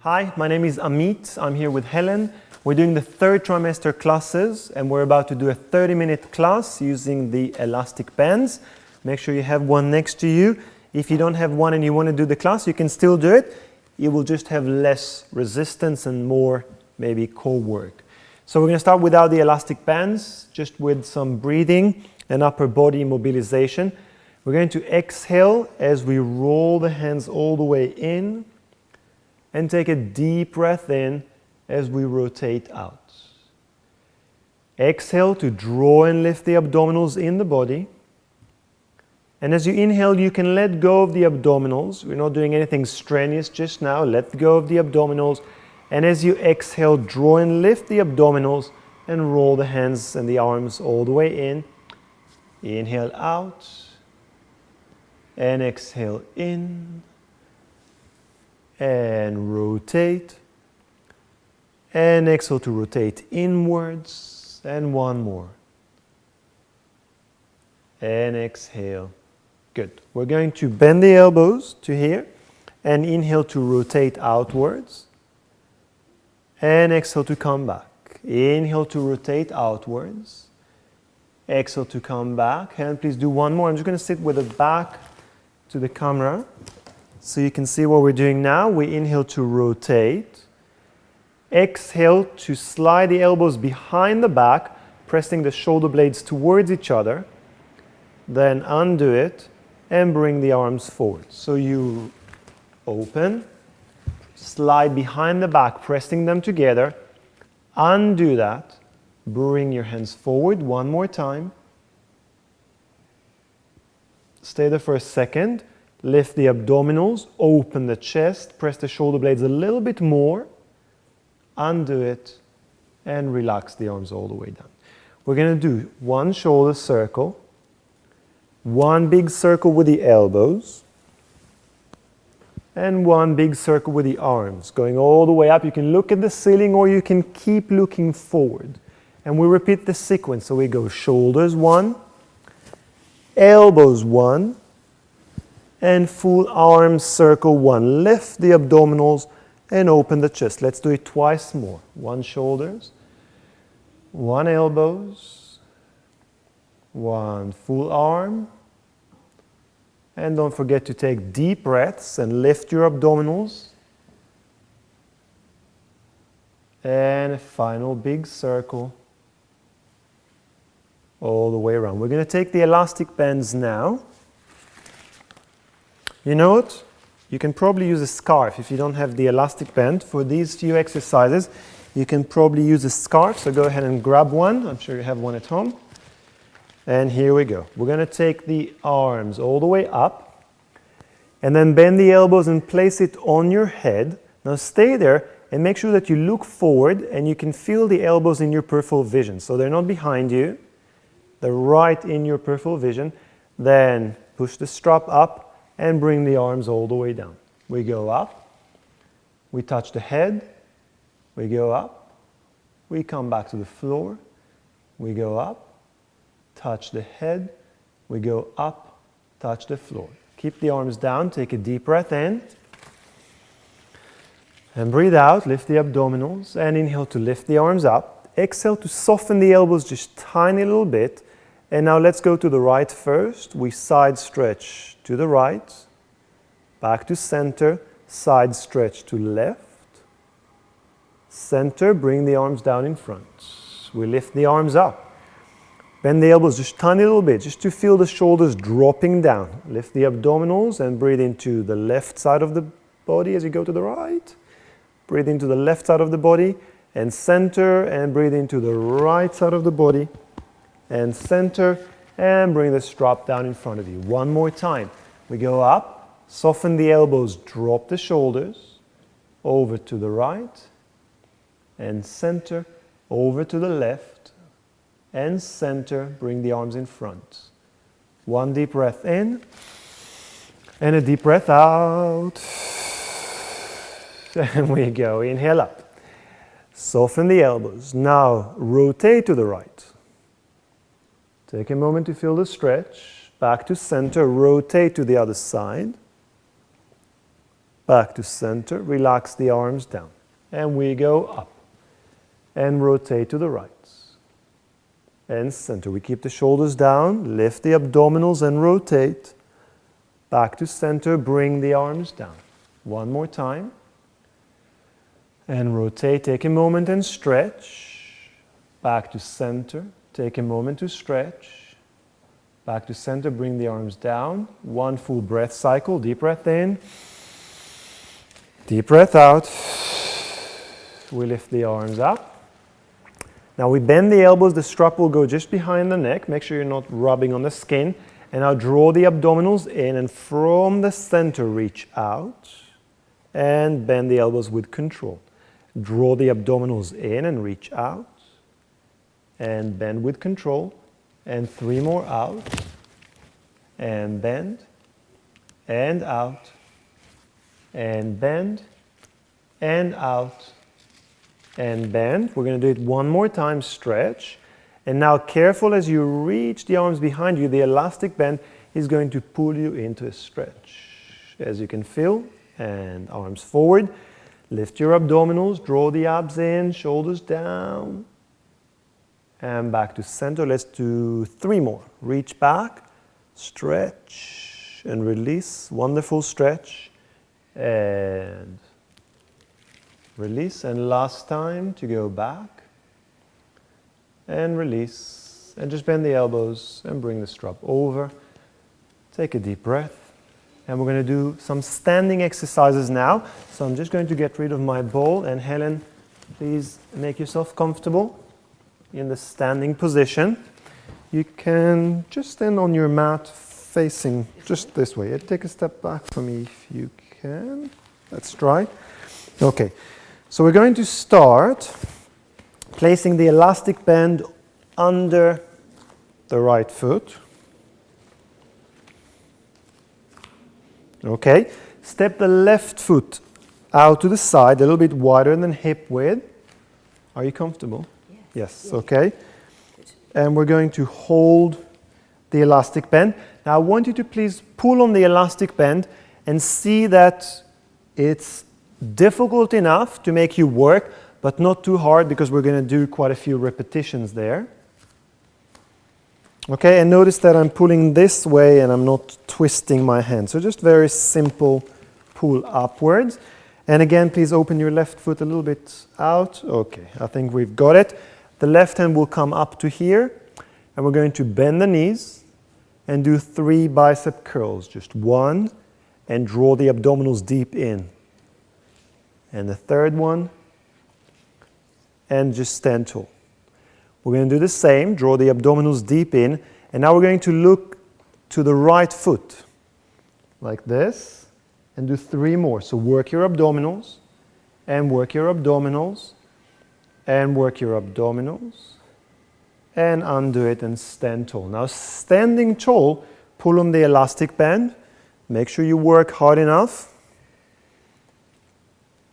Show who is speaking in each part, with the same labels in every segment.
Speaker 1: Hi, my name is Amit. I'm here with Helen. We're doing the third trimester classes and we're about to do a 30-minute class using the elastic bands. Make sure you have one next to you. If you don't have one and you want to do the class, you can still do it. You will just have less resistance and more maybe core work. So we're going to start without the elastic bands, just with some breathing and upper body mobilization. We're going to exhale as we roll the hands all the way in. And take a deep breath in as we rotate out. Exhale to draw and lift the abdominals in the body. And as you inhale, you can let go of the abdominals. We're not doing anything strenuous just now. Let go of the abdominals. And as you exhale, draw and lift the abdominals and roll the hands and the arms all the way in. Inhale out. And exhale in. And rotate, and exhale to rotate inwards, and one more, and exhale. Good. We're going to bend the elbows to here, and inhale to rotate outwards, and exhale to come back. Inhale to rotate outwards, exhale to come back, and please do one more. I'm just going to sit with the back to the camera. So you can see what we're doing now. We inhale to rotate. Exhale to slide the elbows behind the back, pressing the shoulder blades towards each other. Then undo it and bring the arms forward. So you open, slide behind the back, pressing them together. Undo that. Bring your hands forward one more time. Stay there for a second. Lift the abdominals, open the chest, press the shoulder blades a little bit more, undo it, and relax the arms all the way down. We're going to do one shoulder circle, one big circle with the elbows, and one big circle with the arms. Going all the way up, you can look at the ceiling or you can keep looking forward. And we repeat the sequence. So we go shoulders one, elbows one, and full arm circle one. Lift the abdominals and open the chest. Let's do it twice more. One shoulders, one elbows, one full arm. And don't forget to take deep breaths and lift your abdominals. And a final big circle all the way around. We're going to take the elastic bands now. You know what? You can probably use a scarf if you don't have the elastic band. For these few exercises, you can probably use a scarf. So go ahead and grab one. I'm sure you have one at home. And here we go. We're going to take the arms all the way up. And then bend the elbows and place it on your head. Now stay there and make sure that you look forward and you can feel the elbows in your peripheral vision. So they're not behind you. They're right in your peripheral vision. Then push the strap up. And bring the arms all the way down. We go up, we touch the head, we go up, we come back to the floor, we go up, touch the head, we go up, touch the floor. Keep the arms down, take a deep breath in, and breathe out, lift the abdominals, and inhale to lift the arms up. Exhale to soften the elbows just tiny little bit. And now let's go to the right first. We side stretch to the right, back to center, side stretch to left, center, bring the arms down in front. We lift the arms up. Bend the elbows just tiny little bit, just to feel the shoulders dropping down. Lift the abdominals and breathe into the left side of the body as you go to the right. Breathe into the left side of the body and center, and breathe into the right side of the body. And center, and bring the strap down in front of you. One more time. We go up, soften the elbows, drop the shoulders, over to the right, and center, over to the left, and center, bring the arms in front. One deep breath in, and a deep breath out. And we go, inhale up. Soften the elbows. Now rotate to the right. Take a moment to feel the stretch. Back to center, rotate to the other side. back to center, relax the arms down. And we go up and rotate to the right. And center. We keep the shoulders down, lift the abdominals and rotate. Back to center, bring the arms down. One more time. And rotate, take a moment and stretch. Back to center, take a moment to stretch. Back to center, bring the arms down. One full breath cycle, deep breath in. Deep breath out. We lift the arms up. Now we bend the elbows, the strap will go just behind the neck. Make sure you're not rubbing on the skin. And now draw the abdominals in and from the center reach out and bend the elbows with control. Draw the abdominals in and reach out and bend with control. And 3 more out and bend and out and bend and out. And bend. We're going to do it one more time, stretch. And now careful as you reach the arms behind you, the elastic band is going to pull you into a stretch. As you can feel, and arms forward. Lift your abdominals, draw the abs in, shoulders down. And back to center. Let's do 3 more. Reach back, stretch, and release. Wonderful stretch. And release, and last time to go back and release, and just bend the elbows and bring the strap over. Take a deep breath, and we're going to do some standing exercises now. So I'm just going to get rid of my ball, and Helen, please make yourself comfortable in the standing position. You can just stand on your mat facing just this way. Take a step back for me if you can. Let's try. Okay. So we're going to start placing the elastic band under the right foot. Okay. Step the left foot out to the side, a little bit wider than hip width. Are you comfortable? Yes. Okay. And we're going to hold the elastic band. Now I want you to please pull on the elastic band and see that it's difficult enough to make you work, but not too hard because we're going to do quite a few repetitions there. Okay, and notice that I'm pulling this way and I'm not twisting my hand. So just very simple pull upwards. And again, please open your left foot a little bit out. Okay, I think we've got it. The left hand will come up to here, and we're going to bend the knees and do 3 bicep curls. Just 1, and draw the abdominals deep in. And the third one, and just stand tall. We're going to do the same, draw the abdominals deep in, and now we're going to look to the right foot, like this, and do 3 more. So work your abdominals, and work your abdominals, and work your abdominals, and undo it and stand tall. Now standing tall, pull on the elastic band, make sure you work hard enough.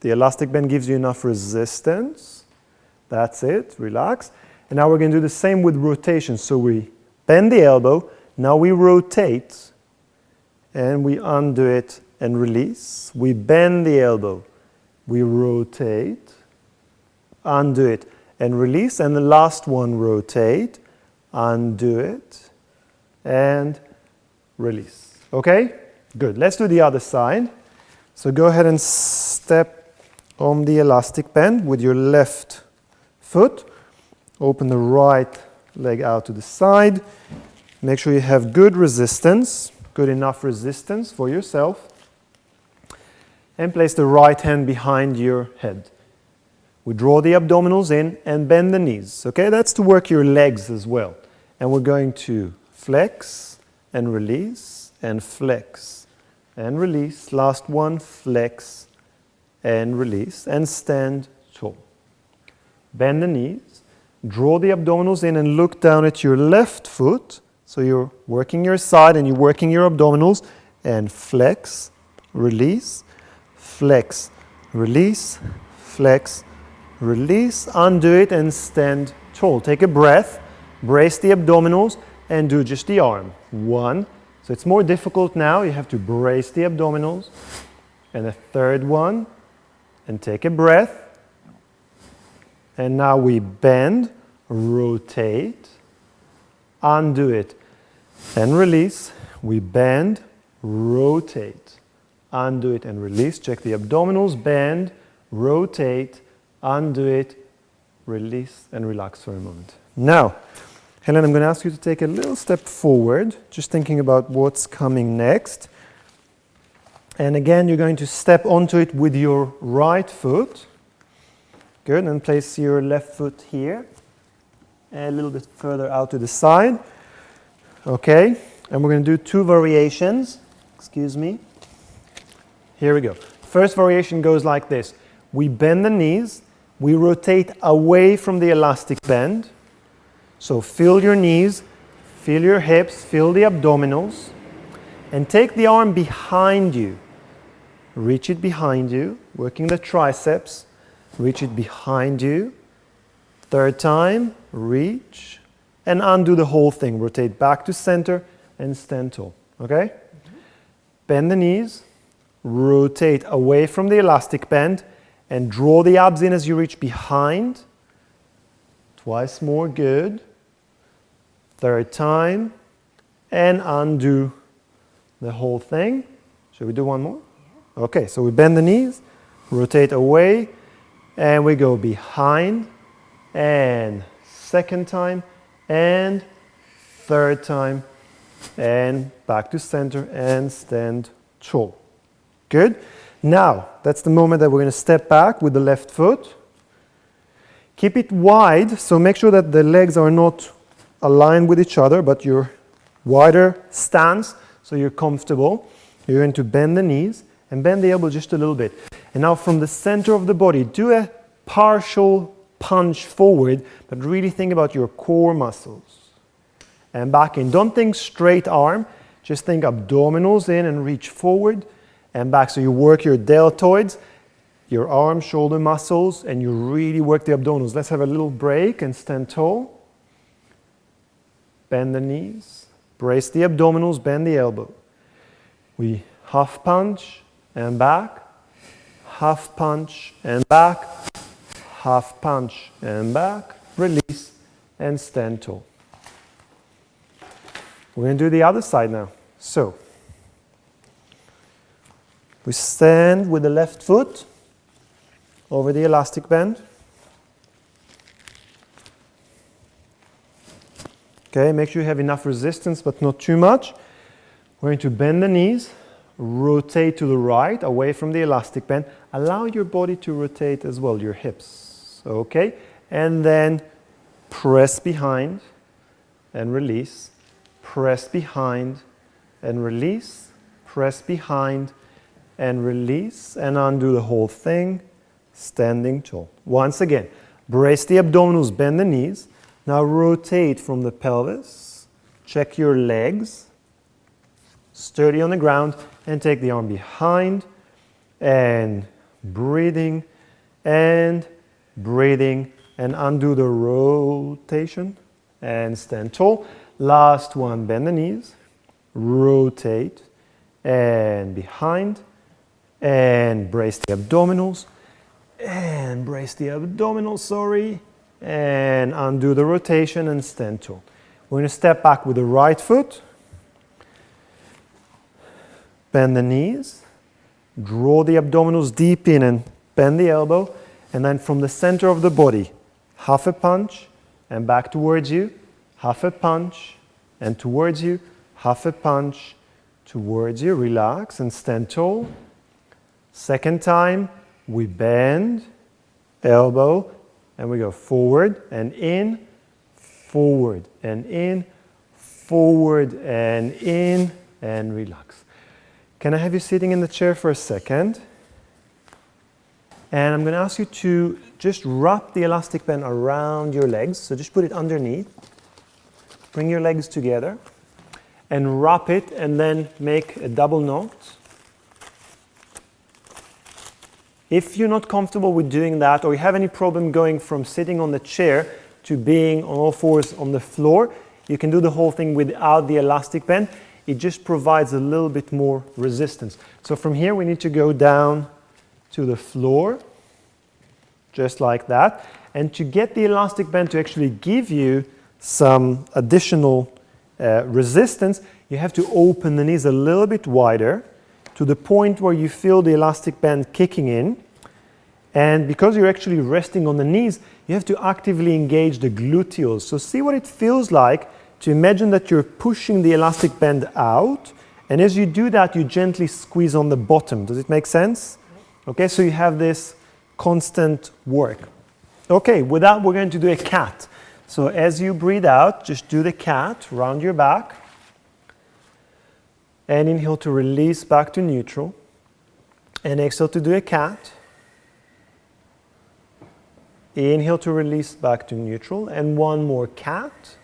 Speaker 1: The elastic band gives you enough resistance. That's it, relax. And now we're going to do the same with rotation. So we bend the elbow, now we rotate, and we undo it and release. We bend the elbow, we rotate, undo it, and release. And the last one, rotate, undo it, and release. Okay? Good. Let's do the other side. So go ahead and step on the elastic band with your left foot. Open the right leg out to the side. Make sure you have good resistance, good enough resistance for yourself. And place the right hand behind your head. We draw the abdominals in and bend the knees. Okay, that's to work your legs as well. And we're going to flex and release and flex and release. Last one, flex and release, and stand tall. Bend the knees, draw the abdominals in and look down at your left foot. So you're working your side and you're working your abdominals, and flex, release, flex, release, flex, release, undo it and stand tall. Take a breath, brace the abdominals and do just the arm. 1. So it's more difficult now, you have to brace the abdominals and a third one, and take a breath. And now we bend, rotate, undo it, and release. We bend, rotate, undo it, and release. Check the abdominals, bend, rotate, undo it, release, and relax for a moment. Now, Helen, I'm going to ask you to take a little step forward, just thinking about what's coming next. And again, you're going to step onto it with your right foot. Good, and place your left foot here, and a little bit further out to the side. Okay, and we're going to do two variations. Excuse me. Here we go. First variation goes like this. We bend the knees, we rotate away from the elastic bend. So feel your knees, feel your hips, feel the abdominals, and take the arm behind you. Reach it behind you, working the triceps. Reach it behind you. Third time, reach, and undo the whole thing. Rotate back to center and stand tall. Okay? Bend the knees, rotate away from the elastic band, and draw the abs in as you reach behind. Twice more, good. Third time, and undo the whole thing. Should we do one more? Okay, so we bend the knees, rotate away, and we go behind, and second time, and third time, and back to center, and stand tall. Good. Now, that's the moment that we're going to step back with the left foot. Keep it wide, so make sure that the legs are not aligned with each other, but your wider stance, so you're comfortable. You're going to bend the knees and bend the elbow just a little bit. And now from the center of the body, do a partial punch forward, but really think about your core muscles. And back in. Don't think straight arm, just think abdominals in and reach forward and back. So you work your deltoids, your arm, shoulder muscles, and you really work the abdominals. Let's have a little break and stand tall. Bend the knees, brace the abdominals, bend the elbow. We half punch and back, half punch and back, half punch and back, release, and stand tall. We're going to do the other side now. So, we stand with the left foot over the elastic band. Okay, make sure you have enough resistance, but not too much. We're going to bend the knees, rotate to the right, away from the elastic band. Allow your body to rotate as well, your hips. Okay, and then press behind and release. Press behind and release. Press behind and release, and undo the whole thing, standing tall. Once again, brace the abdominals, bend the knees. Now rotate from the pelvis. Check your legs. Sturdy on the ground, and take the arm behind, and breathing, and undo the rotation, and stand tall. Last one, bend the knees, rotate, and behind, and brace the abdominals, and undo the rotation, and stand tall. We're going to step back with the right foot. Bend the knees, draw the abdominals deep in and bend the elbow, and then from the center of the body, half a punch and back towards you, half a punch and towards you, half a punch towards you. Relax and stand tall. Second time, we bend, elbow, and we go forward and in, forward and in, forward and in, and relax. Can I have you sitting in the chair for a second? And I'm going to ask you to just wrap the elastic band around your legs. So just put it underneath. Bring your legs together and wrap it, and then make a double knot. If you're not comfortable with doing that, or you have any problem going from sitting on the chair to being on all fours on the floor, you can do the whole thing without the elastic band. it just provides a little bit more resistance. So from here we need to go down to the floor, just like that. And to get the elastic band to actually give you some additional resistance, you have to open the knees a little bit wider to the point where you feel the elastic band kicking in. And because you're actually resting on the knees, you have to actively engage the gluteals. So see what it feels like to imagine that you're pushing the elastic band out. And as you do that, you gently squeeze on the bottom. Does it make sense? Okay, so you have this constant work. Okay, with that, we're going to do a cat. So as you breathe out, just do the cat, round your back. And inhale to release back to neutral. And exhale to do a cat. Inhale to release back to neutral. And one more cat.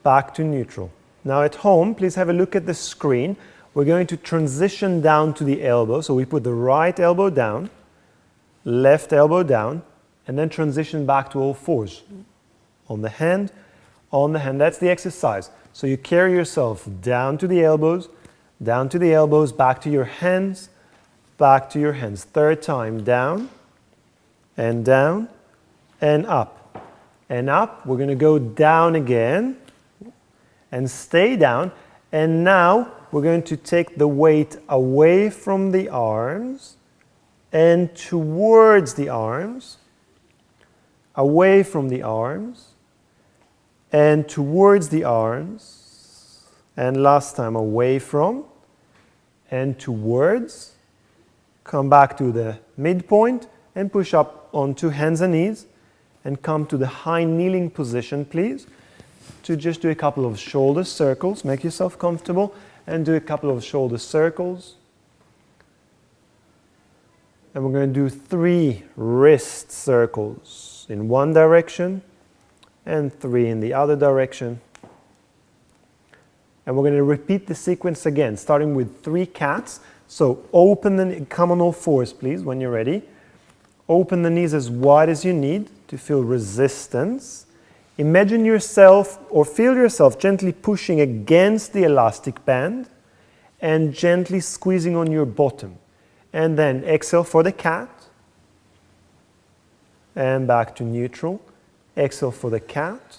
Speaker 1: Back to neutral. Now at home, please have a look at the screen. We're going to transition down to the elbow. So we put the right elbow down, left elbow down, and then transition back to all fours. On the hand, on the hand. That's the exercise. So you carry yourself down to the elbows, back to your hands, back to your hands. Third time, down, and up. And up. We're going to go down again, and stay down. And now we're going to take the weight away from the arms and towards the arms, away from the arms, and towards the arms, and last time away from, and towards, come back to the midpoint, and push up onto hands and knees, and come to the high kneeling position, please, to just do a couple of shoulder circles, make yourself comfortable, and do a couple of shoulder circles. And we're going to do 3 wrist circles in one direction and 3 in the other direction. And we're going to repeat the sequence again, starting with 3 cats. So open the, come on all fours, please, when you're ready. Open the knees as wide as you need to feel resistance. Imagine yourself or feel yourself gently pushing against the elastic band and gently squeezing on your bottom. And then exhale for the cat. And back to neutral. Exhale for the cat.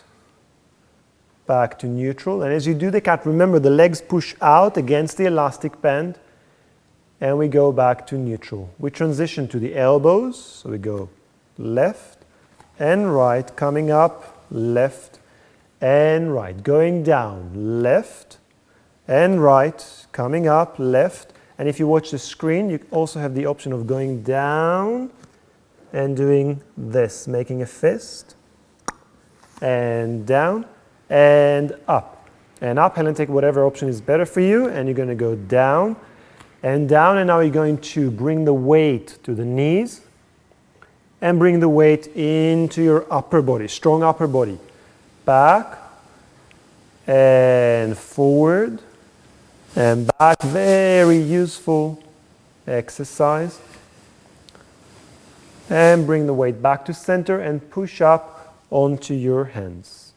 Speaker 1: Back to neutral. And as you do the cat, remember the legs push out against the elastic band. And we go back to neutral. We transition to the elbows. So we go left and right, coming up, left and right. Going down, left and right, coming up, left. And if you watch the screen, you also have the option of going down and doing this, making a fist. And down and up. And up, Helen, take whatever option is better for you. And you're going to go down and down. And now you're going to bring the weight to the knees. And bring the weight into your upper body, strong upper body. Back and forward. And back, very useful exercise. And bring the weight back to center and push up onto your hands.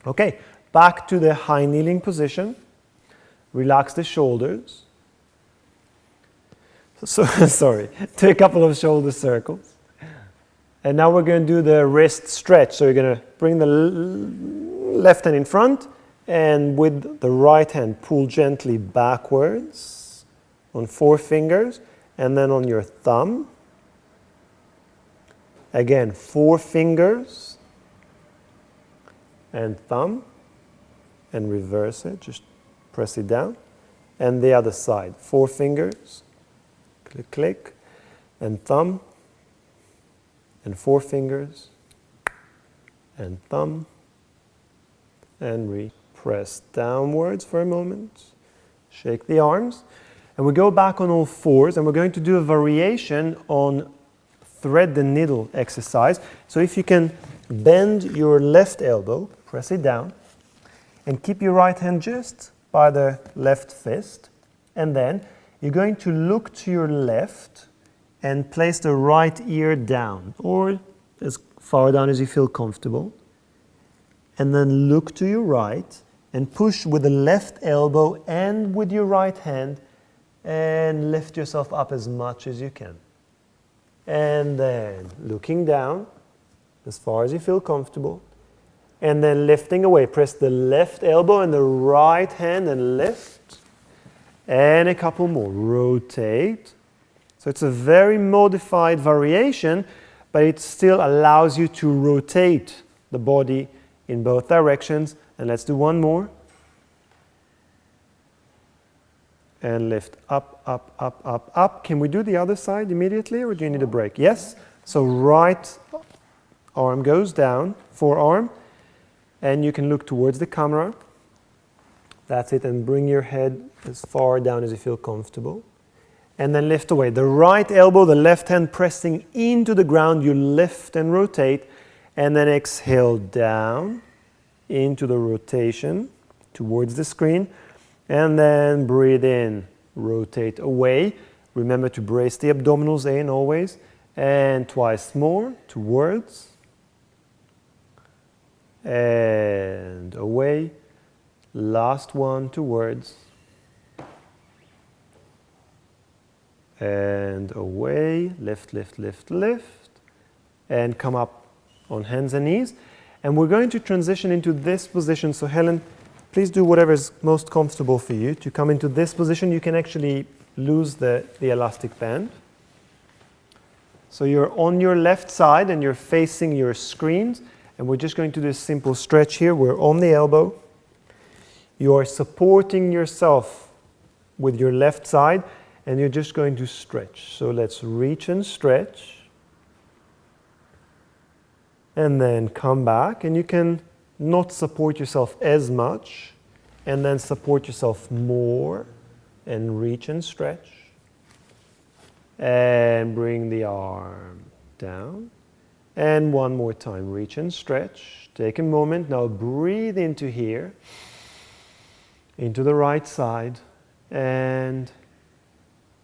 Speaker 1: Okay, back to the high kneeling position. Relax the shoulders. So, sorry, do a couple of shoulder circles. And now we're going to do the wrist stretch. So you're going to bring the left hand in front. And with the right hand, pull gently backwards on 4 fingers and then on your thumb. Again, 4 fingers and thumb and reverse it. Just press it down. And the other side, 4 fingers, click, click, and thumb, and 4 fingers, and thumb, and press downwards for a moment, shake the arms, and we go back on all fours, and we're going to do a variation on thread the needle exercise. So if you can bend your left elbow, press it down, and keep your right hand just by the left fist, and then you're going to look to your left and place the right ear down, or as far down as you feel comfortable, and then look to your right and push with the left elbow and with your right hand, and lift yourself up as much as you can. And then looking down as far as you feel comfortable, and then lifting away. Press the left elbow and the right hand and lift. And a couple more. Rotate. So it's a very modified variation, but it still allows you to rotate the body in both directions. And let's do one more. And lift up, up, up, up, up. Can we do the other side immediately, or do you need a break? Yes? So right arm goes down, forearm, and you can look towards the camera. That's it, and bring your head as far down as you feel comfortable. And then lift away. The right elbow, the left hand pressing into the ground, you lift and rotate, and then exhale down into the rotation towards the screen. And then breathe in, rotate away. Remember to brace the abdominals in always. And twice more, towards. And away. Last one, towards. And away. Lift, lift, lift, lift. And come up on hands and knees. And we're going to transition into this position. So Helen, please do whatever is most comfortable for you. To come into this position, you can actually lose the elastic band. So you're on your left side and you're facing your screens. And we're just going to do a simple stretch here. We're on the elbow. You are supporting yourself with your left side, and you're just going to stretch. So let's reach and stretch. And then come back, and you can not support yourself as much, and then support yourself more, and reach and stretch. And bring the arm down. And one more time, reach and stretch. Take a moment, now breathe into here, into the right side, and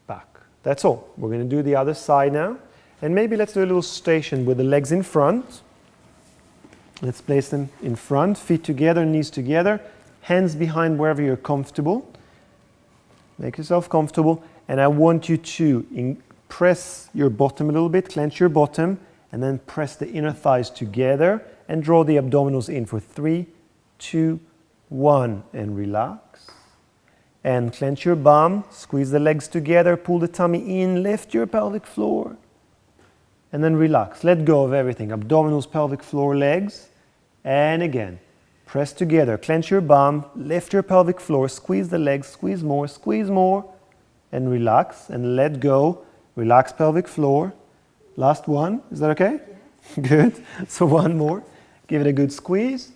Speaker 1: back. That's all. We're going to do the other side now. And maybe let's do a little station with the legs in front. Let's place them in front, feet together, knees together, hands behind wherever you're comfortable. Make yourself comfortable. And I want you to press your bottom a little bit, clench your bottom, and then press the inner thighs together and draw the abdominals in for 3, 2, 1. And relax. And clench your bum, squeeze the legs together, pull the tummy in, lift your pelvic floor. And then relax. Let go of everything. Abdominals, pelvic floor, legs. And again, press together. Clench your bum, lift your pelvic floor, squeeze the legs, squeeze more, and relax. And let go. Relax pelvic floor. Last one. Is that okay? Yeah. Good. So one more. Give it a good squeeze.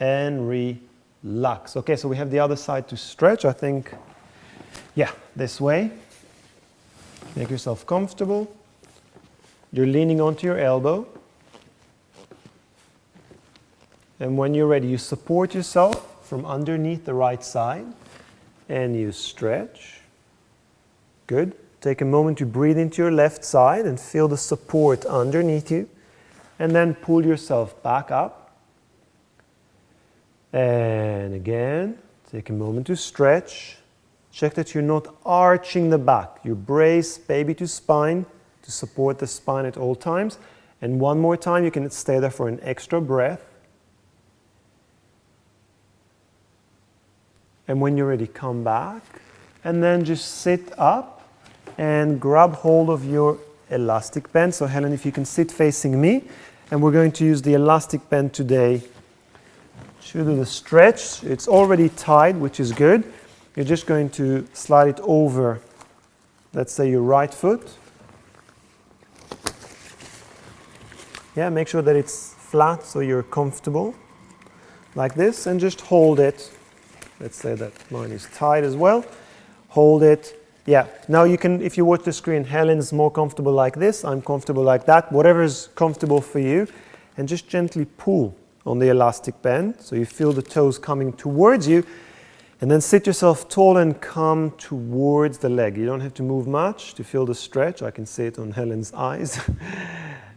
Speaker 1: And relax. Okay, so we have the other side to stretch. I think, yeah, this way. Make yourself comfortable. You're leaning onto your elbow. And when you're ready, you support yourself from underneath the right side. And you stretch. Good. Take a moment to breathe into your left side and feel the support underneath you. And then pull yourself back up. And again, take a moment to stretch. Check that you're not arching the back. You brace baby to spine to support the spine at all times. And one more time, you can stay there for an extra breath. And when you're ready, come back. And then just sit up and grab hold of your elastic band. So Helen, if you can sit facing me. And we're going to use the elastic band today to do the stretch. It's already tied, which is good. You're just going to slide it over, let's say, your right foot. Yeah, make sure that it's flat so you're comfortable. Like this, and just hold it. Let's say that mine is tied as well. Hold it. Yeah, now you can, if you watch the screen, Helen's more comfortable like this, I'm comfortable like that, whatever is comfortable for you. And just gently pull on the elastic band so you feel the toes coming towards you. And then sit yourself tall and come towards the leg. You don't have to move much to feel the stretch. I can see it on Helen's eyes.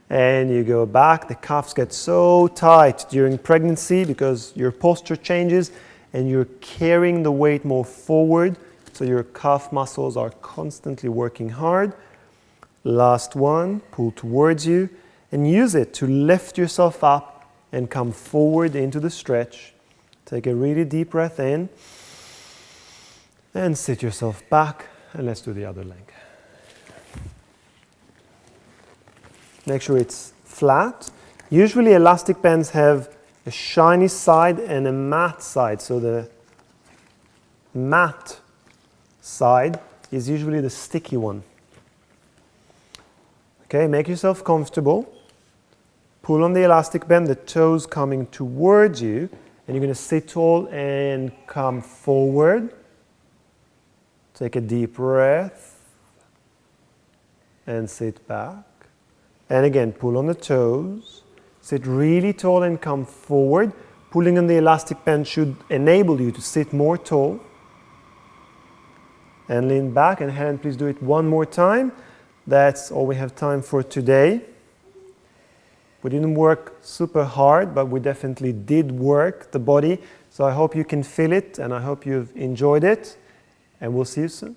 Speaker 1: And you go back. The calves get so tight during pregnancy because your posture changes and you're carrying the weight more forward. So your calf muscles are constantly working hard. Last one, pull towards you and use it to lift yourself up and come forward into the stretch. Take a really deep breath in and sit yourself back, and let's do the other leg. Make sure it's flat. Usually elastic bands have a shiny side and a matte side. So the matte side is usually the sticky one. Okay, make yourself comfortable. Pull on the elastic band, the toes coming towards you, and you're going to sit tall and come forward. Take a deep breath and sit back. And again, pull on the toes, sit really tall and come forward. Pulling on the elastic band should enable you to sit more tall. And lean back, and Helen, please do it one more time. That's all we have time for today. We didn't work super hard, but we definitely did work the body. So I hope you can feel it, and I hope you've enjoyed it. And we'll see you soon.